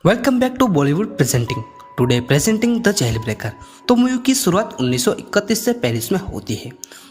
Welcome back to Bollywood presenting today presenting the jail breaker. तो movie की शुरुआत 1931 से पेरिस में होती है।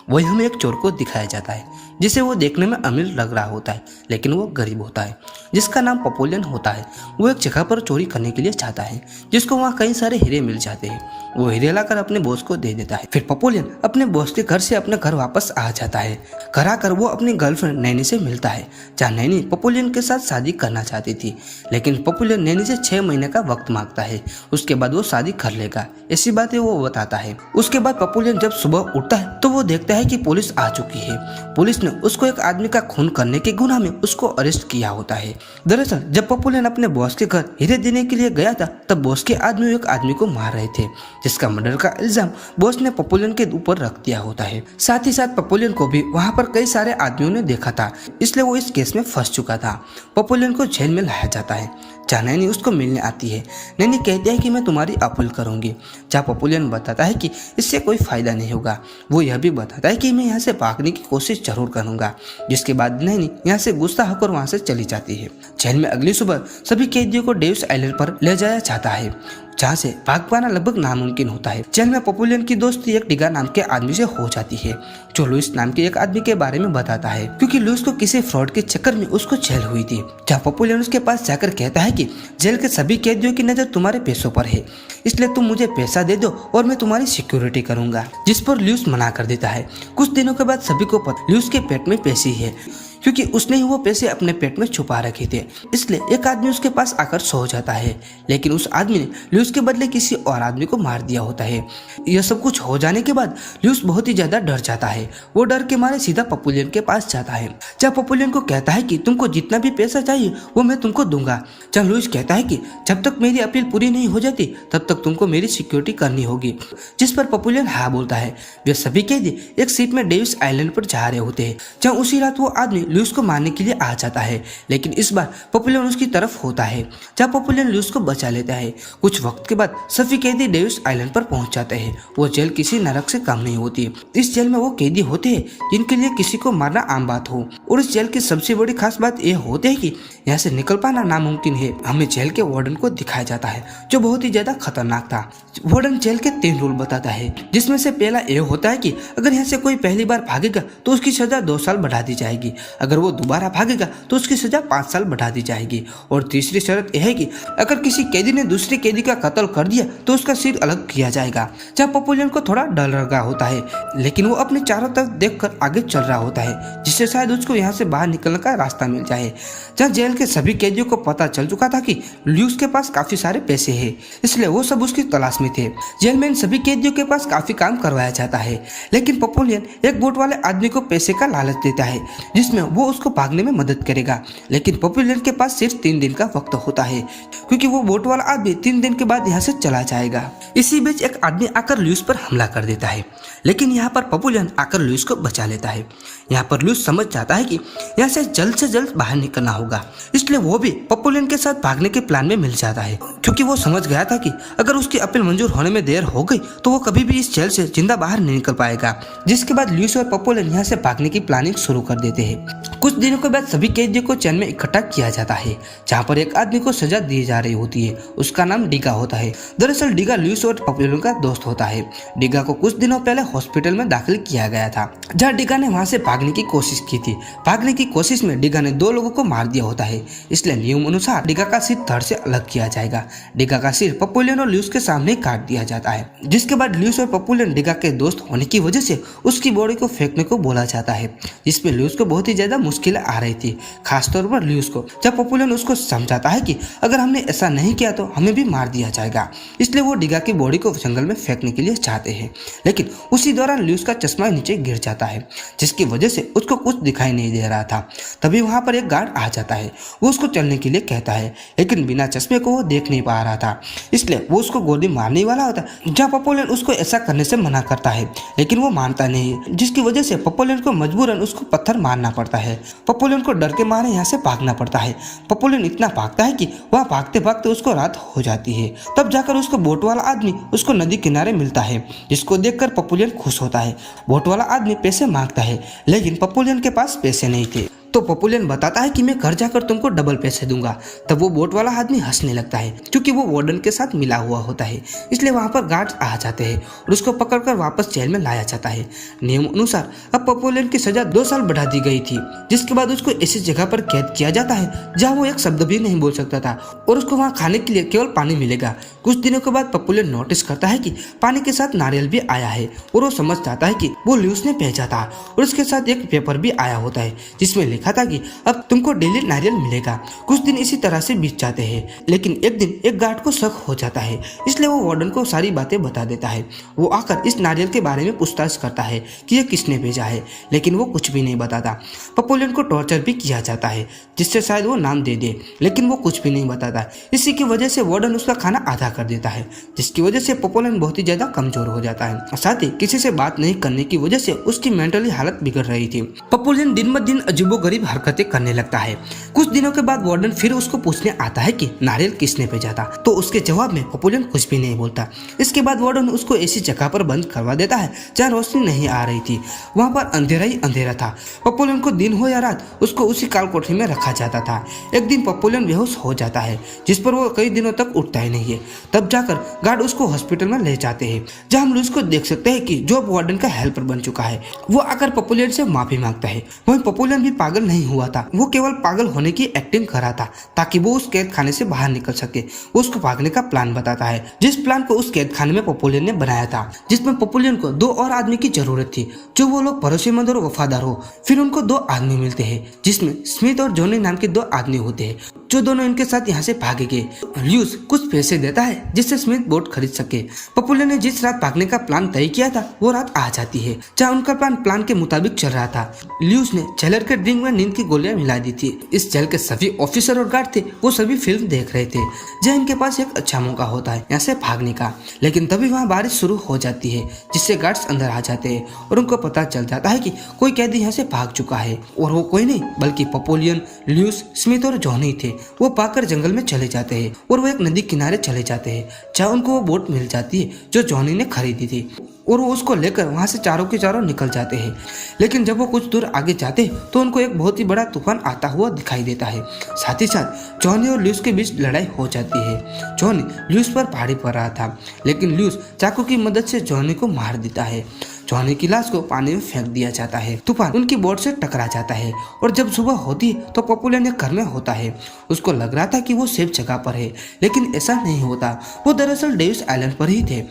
वही हमें एक चोर को दिखाया जाता है जिसे वो देखने में अमीर लग रहा होता है, लेकिन वो गरीब होता है, जिसका नाम पपोलियन होता है। वो एक जगह पर चोरी करने के लिए जाता है जिसको वहाँ कई सारे हीरे मिल जाते हैं। वो हीरे लाकर अपने बॉस को दे देता है। फिर पपोलियन अपने बॉस के घर से अपने घर वापस आ जाता है। घर आकर वो अपनी गर्लफ्रेंड नैनी से मिलता है, जहाँ नैनी पपोलियन के साथ शादी करना चाहती थी, लेकिन पपोलियन नैनी से 6 महीने का वक्त मांगता है। उसके बाद वो शादी कर लेगा, ऐसी बातें वो बताता है। उसके बाद पपोलियन जब सुबह उठता है तो वो देखता है कि पुलिस आ चुकी है। पुलिस ने उसको एक आदमी का खून करने के गुनाह में उसको अरेस्ट किया होता है। दरअसल जब पपोलियन अपने बॉस के घर हीरे देने के लिए गया था, तब बॉस के आदमी एक आदमी को मार रहे थे, जिसका मर्डर का इल्जाम बॉस ने पपोलियन के ऊपर रख दिया होता है। साथ ही साथ पपोलियन को भी वहाँ पर कई सारे आदमियों ने देखा था, इसलिए वो इस केस में फंस चुका था। पपोलियन को जेल में लाया जाता है, जहाँ नैनी उसको मिलने आती है। नैनी कहती है कि मैं तुम्हारी अपील करूंगी, जहाँ पपोलियन बताता है कि इससे कोई फायदा नहीं होगा। वो यह भी बताता है कि मैं यहाँ से भागने की कोशिश जरूर करूंगा, जिसके बाद नैनी यहाँ से गुस्सा होकर वहाँ से चली जाती है। जेल में अगली सुबह सभी कैदियों को डेविस आइलैंड पर ले जाया जाता है, जहाँ से भाग पाना लगभग नामुमकिन होता है। जेल में पपोलियन की दोस्ती एक डिगा नाम के आदमी से हो जाती है, जो लुइस नाम के एक आदमी के बारे में बताता है, क्योंकि लुइस को किसी फ्रॉड के चक्कर में उसको जेल हुई थी। जहाँ पपोलियन उसके पास जाकर कहता है कि जेल के सभी कैदियों की नजर तुम्हारे पैसों पर है, इसलिए तुम मुझे पैसा दे दो और मैं तुम्हारी सिक्योरिटी करूंगा, जिस पर लुइस मना कर देता है। कुछ दिनों के बाद सभी को पता लुइस के पेट में पैसे है, क्योंकि उसने ही वो पैसे अपने पेट में छुपा रखे थे। इसलिए एक आदमी उसके पास आकर सो जाता है, लेकिन उस आदमी ने लुइस के बदले किसी और आदमी को मार दिया होता है। यह सब कुछ हो जाने के बाद लुइस बहुत ही ज्यादा डर जाता है। वो डर के मारे सीधा पपोलियन के पास जाता है, जहाँ पपोलियन को कहता है कि तुमको जितना भी पैसा चाहिए वो मैं तुमको दूंगा। जहाँ लुइस कहता है कि जब तक मेरी अपील पूरी नहीं हो जाती तब तक तुमको मेरी सिक्योरिटी करनी होगी, जिस पर पपोलियन हाँ बोलता है। वे सभी कैदी एक शिप में डेविस आइलैंड पर जा रहे होते हैं, जहाँ उसी रात वो आदमी लुइस को मारने के लिए आ जाता है, लेकिन इस बार पपोलियन उसकी तरफ होता है, जहाँ पपोलियन लुइस को बचा लेता है। कुछ वक्त के बाद सभी कैदी डेविस आइलैंड पर पहुंच जाते हैं। वो जेल किसी नरक से कम नहीं होती। इस जेल में वो कैदी होते हैं जिनके लिए किसी को मारना आम बात हो, और इस जेल की सबसे बड़ी खास बात यह होती है कि यहाँ से निकल पाना नामुमकिन है। हमें जेल के वार्डन को दिखाया जाता है, जो बहुत ही ज्यादा खतरनाक था। वार्डन जेल के 3 रूल बताता है, जिसमें से पहला यह होता है कि अगर यहाँ से कोई पहली बार भागेगा तो उसकी सजा 2 साल बढ़ा दी जाएगी, अगर वो दोबारा भागेगा तो उसकी सजा 5 साल बढ़ा दी जाएगी, और तीसरी शर्त यह है कि अगर किसी कैदी ने दूसरे कैदी का कत्ल कर दिया तो उसका सिर अलग किया जाएगा। जहाँ पपोलियन को थोड़ा डर लगा होता है, लेकिन वो अपने चारों तरफ देखकर आगे चल रहा होता है, जिससे शायद उसको यहाँ से बाहर निकलने का रास्ता मिल जाए। जहाँ जेल के सभी कैदियों को पता चल चुका था कि लुइस के पास काफी सारे पैसे हैं, इसलिए वो सब उसकी तलाश में थे। जेल में इन सभी कैदियों के पास काफी काम करवाया जाता है, लेकिन पपोलियन एक बोट वाले आदमी को पैसे का लालच देता है, जिसमें वो उसको भागने में मदद करेगा। लेकिन पपोलियन के पास सिर्फ 3 दिन का वक्त होता है, क्योंकि वो बोट वाला आदमी 3 दिन के बाद यहाँ से चला जाएगा। इसी बीच एक आदमी आकर लुइस पर हमला कर देता है, लेकिन यहाँ पर पपोलियन आकर लुइस को बचा लेता है। यहाँ पर लुइस समझ जाता है कि यहाँ से जल्द बाहर निकलना होगा, इसलिए वो भी पपोलियन के साथ भागने के प्लान में मिल जाता है, क्योंकि वो समझ गया था कि अगर उसकी अपील मंजूर होने में देर हो गई तो वो कभी भी इस जेल से जिंदा बाहर नहीं निकल पाएगा। जिसके बाद लुइस और पपोलियन यहाँ से भागने की प्लानिंग शुरू कर देते हैं। कुछ दिनों के बाद सभी कैदियों को चैन में इकट्ठा किया जाता है, जहाँ पर एक आदमी को सजा दी जा रही होती है। उसका नाम डिगा होता है। दरअसल डिगा लुइस और पपोलियन का दोस्त होता है। डिगा को कुछ दिनों पहले हॉस्पिटल में दाखिल किया गया था, जहाँ डिगा ने वहाँ से भागने की कोशिश की थी। भागने की कोशिश में डिगा ने 2 लोगों को मार दिया होता है, इसलिए नियम अनुसार डिगा का सिर धड़ से अलग किया जाएगा। डिगा का सिर पपोलियन और लुइस के सामने काट दिया जाता है, जिसके बाद लुइस और पपोलियन डिगा के दोस्त होने की वजह से उसकी बॉडी को फेंकने को बोला जाता है, जिसमें लुइस को बहुत ही ज्यादा मुश्किलें आ रही थी, खासतौर पर लुइस को। जब पपोलियन उसको समझाता है कि अगर हमने ऐसा नहीं किया तो हमें भी मार दिया जाएगा, इसलिए वो डिगा की बॉडी को जंगल में फेंकने के लिए चाहते हैं। लेकिन उसी दौरान लुइस का चश्मा नीचे गिर जाता है, जिसकी वजह से उसको कुछ दिखाई नहीं दे रहा था। तभी वहां पर एक गार्ड आ जाता है। वो उसको चलने के लिए कहता है, लेकिन बिना चश्मे को वो देख नहीं पा रहा था, इसलिए वो उसको गोली मारने वाला होता है। जहाँ पपोलियन उसको ऐसा करने से मना करता है, लेकिन वो मानता नहीं, जिसकी वजह से पपोलियन को मजबूरन उसको पत्थर मारना पड़ता है। पपोलियन को डर के मारे यहाँ से भागना पड़ता है। पपोलियन इतना भागता है कि वह भागते भागते उसको रात हो जाती है। तब जाकर उसको बोट वाला आदमी उसको नदी किनारे मिलता है, जिसको देखकर पपोलियन खुश होता है। बोट वाला आदमी पैसे मांगता है, लेकिन पपोलियन के पास पैसे नहीं थे। तो पपुलियन बताता है कि मैं घर जाकर तुमको डबल पैसे दूंगा। तब वो बोट वाला आदमी हंसने लगता है क्योंकि वो वार्डन के साथ मिला हुआ होता है, इसलिए वहाँ पर गार्ड्स आ जाते हैं और उसको पकड़कर वापस जेल में लाया जाता है। नियम अनुसार अब पपुलियन की सजा 2 साल बढ़ा दी गई थी, जिसके बाद उसको ऐसी जगह पर कैद किया जाता है जहाँ वो एक शब्द भी नहीं बोल सकता था और उसको वहाँ खाने के लिए केवल पानी मिलेगा। कुछ दिनों के बाद पपुलियन नोटिस करता है कि पानी के साथ नारियल भी आया है और वो समझ जाता है कि वो ल्यूस ने भेजा था और उसके साथ एक पेपर भी आया होता है जिसमें लिखा था कि अब तुमको डेली नारियल मिलेगा। कुछ दिन इसी तरह से बीत जाते हैं, लेकिन एक दिन एक गार्ड को शक हो जाता है, इसलिए वो वार्डन को सारी बातें बता देता है। वो आकर इस नारियल के बारे में पूछताछ करता है कि ये किसने भेजा है, लेकिन वो कुछ भी नहीं बताता। पपुलियन को टॉर्चर भी किया जाता है जिससे शायद वो नाम दे दे, लेकिन वो कुछ भी नहीं बताता। इसी की वजह से वार्डन उसका खाना आधा कर देता है, जिसकी वजह से पपुलियन बहुत ही ज्यादा कमजोर हो जाता है और साथ ही किसी से बात नहीं करने की वजह से उसकी मेंटली हालत बिगड़ रही थी। पपुलियन दिन ब दिन अजीबोगरीब हरकतें करने लगता है। कुछ दिनों के बाद वार्डन फिर उसको पूछने आता है कि नारियल किसने भेजा था, तो उसके जवाब में पपुलियन कुछ भी नहीं बोलता। इसके बाद वार्डन उसको ऐसी जगह पर बंद करवा देता है जहाँ रोशनी नहीं आ रही थी। वहाँ पर अंधेरा ही अंधेरा था। पपुलियन को दिन हो या रात उसको उसी काल कोठरी में रखा जाता था। एक दिन पपुलियन बेहोश हो जाता है, जिस पर वो कई दिनों तक उठता ही नहीं है। तब जाकर गार्ड उसको हॉस्पिटल में ले जाते हैं, जहाँ हम उसको देख सकते हैं कि जो वार्डन का हेल्पर बन चुका है। वो आकर पपुलियन से माफी मांगता है। वहीं पपुलियन भी पागल नहीं हुआ था, वो केवल पागल होने की एक्टिंग कर रहा था ताकि वो उस कैद खाने से बाहर निकल सके। वो उसको भागने का प्लान बताता है, जिस प्लान को उस कैद खाने में पपुलियन ने बनाया था, जिसमें पपुलियन को 2 और आदमी की जरूरत थी जो वो लोग भरोसेमंद और वफादार हो। फिर उनको 2 आदमी मिलते हैं, जिसमें स्मिथ और जॉनी नाम के 2 आदमी होते हैं जो दोनों इनके साथ यहाँ से भागेंगे। ल्यूस कुछ पैसे देता है जिससे स्मिथ बोट खरीद सके। पपुलियन ने जिस रात भागने का प्लान तय किया था वो रात आ जाती है, जहाँ उनका प्लान के मुताबिक चल रहा था। ल्यूस ने जेलर के ड्रिंक में नींद की गोलियां मिला दी थी। इस जेल के सभी ऑफिसर और गार्ड थे, वो सभी फिल्म देख रहे थे, जहाँ इनके पास एक अच्छा मौका होता है यहाँ से भागने का। लेकिन तभी वहाँ बारिश शुरू हो जाती है, जिससे गार्ड्स अंदर आ जाते हैं और उनको पता चल जाता है कि कोई कैदी यहाँ से भाग चुका है। और वो कोई नहीं बल्कि पपुलियन, ल्यूस, स्मिथ और जॉनी थे। वो भागकर जंगल में चले जाते हैं और वो एक नदी किनारे चले जाते हैं, जहाँ उनको वो बोट मिल जाती है जो जॉनी ने खरीदी थी और वो उसको लेकर वहाँ से चारों के चारों निकल जाते हैं। लेकिन जब वो कुछ दूर आगे जाते तो उनको एक बहुत ही बड़ा तूफान आता हुआ दिखाई देता है। साथ ही साथ जॉनी और ल्यूस के बीच लड़ाई हो जाती है। जॉनी ल्यूस पर भारी पड़ रहा था, लेकिन ल्यूस चाकू की मदद से जॉनी को मार देता है। जॉनी की लाश को पानी में फेंक दिया जाता है। तूफान उनकी बोट से टकरा जाता है और जब सुबह होती है तो पपुलियन एक घर में होता है। उसको लग रहा था कि वो सेफ जगह पर है, लेकिन ऐसा नहीं होता। वो दरअसल डेविस आइलैंड पर ही थे,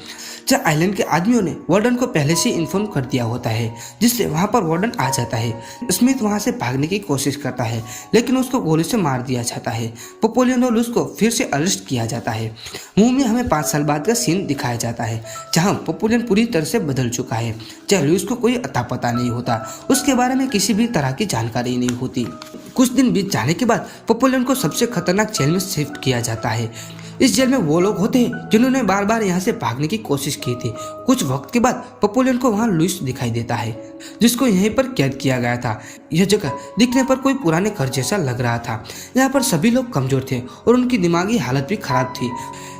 जहाँ आइलैंड के आदमियों ने वार्डन को पहले से इन्फॉर्म कर दिया होता है, जिससे वहाँ पर वार्डन आ जाता है। स्मिथ वहाँ से भागने की कोशिश करता है, लेकिन उसको गोली से मार दिया जाता है। पपुलियन और उसको फिर से अरेस्ट किया जाता है। मुंह में हमें 5 साल बाद का सीन दिखाया जाता है, जहाँ पपुलियन पूरी तरह से बदल चुका है। जहाँ ल्यूस को कोई अता पता नहीं होता, उसके बारे में किसी भी तरह की जानकारी नहीं होती। कुछ दिन बीत जाने के बाद पपुलियन को सबसे खतरनाक जेल में शिफ्ट किया जाता है। इस जेल में वो लोग होते हैं जिन्होंने बार बार यहाँ से भागने की कोशिश की थी। कुछ वक्त के बाद पपुलियन को वहाँ लुइस दिखाई देता है, जिसको यहीं पर कैद किया गया था। यह जगह दिखने पर कोई पुराने घर जैसा लग रहा था। यहाँ पर सभी लोग कमजोर थे और उनकी दिमागी हालत भी खराब थी,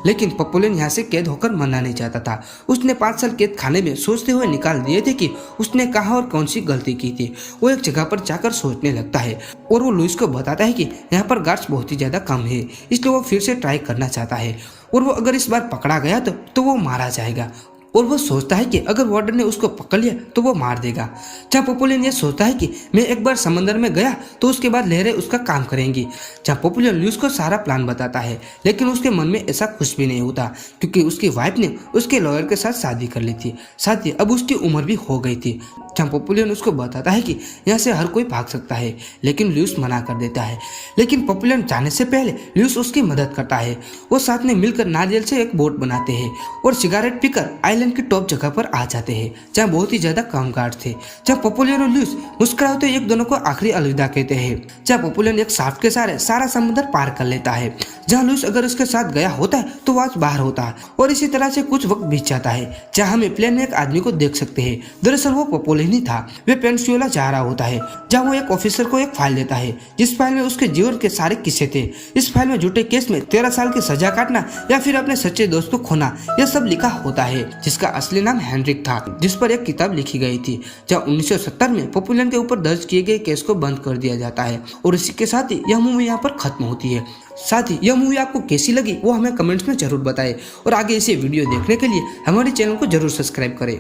लेकिन पपुलियन यहाँ से कैद होकर मरना नहीं चाहता था। उसने 5 साल कैद खाने में सोचते हुए निकाल दिए थे कि उसने कहाँ और कौन सी गलती की थी। वो एक जगह पर जाकर सोचने लगता है और वो लुइस को बताता है कि यहाँ पर गार्ड्स बहुत ही ज्यादा कम है, इसलिए वो फिर से ट्राई करना चाहता है और वो अगर इस बार पकड़ा गया तो वो मारा जाएगा। और वो सोचता है कि अगर वार्डन ने उसको पकड़ लिया तो वो मार देगा। जहाँ पपुलियन ये सोचता है कि मैं एक बार समंदर में गया तो उसके बाद लहरें उसका काम करेंगी। जहाँ पपुलियन ल्यूस को सारा प्लान बताता है, लेकिन उसके मन में ऐसा कुछ भी नहीं होता, क्योंकि उसकी वाइफ ने उसके लॉयर के साथ शादी कर ली थी। साथ ही अब उसकी उम्र भी हो गई थी। जहाँ पपुलियन उसको बताता है कि यहाँ से हर कोई भाग सकता है, लेकिन ल्यूस मना कर देता है। लेकिन पपुलियन जाने से पहले ल्यूस उसकी मदद करता है। वो साथ में मिलकर नारियल से एक बोट बनाते हैं और सिगारेट पीकर आइलैंड की टॉप जगह पर आ जाते हैं, जहाँ बहुत ही ज्यादा कम गार्ड थे। जहाँ पपुलियन और ल्यूस मुस्कुराते एक दोनों को आखिरी अलविदा कहते हैं। जहाँ पपुलियन एक साफ्ट के सहारे सारा समुद्र पार कर लेता है। जहाँ ल्यूस अगर उसके साथ गया होता है तो वो आज बाहर होता है। और इसी तरह से कुछ वक्त बीत जाता है, जहाँ हमें प्लेन में एक आदमी को देख सकते हैं। दरअसल वो पपुलियन ही था। वे पेनिनसुला जा रहा होता है, जहाँ वो एक ऑफिसर को एक फाइल देता है, जिस फाइल में उसके जीवन के सारे किस्से थे। इस फाइल में झूठे केस में 13 साल की सजा काटना या फिर अपने सच्चे दोस्त को खोना, यह सब लिखा होता है। जिसका असली नाम हेनरिक था, जिस पर एक किताब लिखी गई थी, जहाँ 1970 में पॉपुलर के ऊपर दर्ज किए गए केस को बंद कर दिया जाता है। और इसी के साथ ही यह मूवी यहाँ पर खत्म होती है। साथ ही यह मूवी आपको कैसी लगी वो हमें कमेंट्स में जरूर बताएं और आगे ऐसे वीडियो देखने के लिए हमारे चैनल को जरूर सब्सक्राइब करें।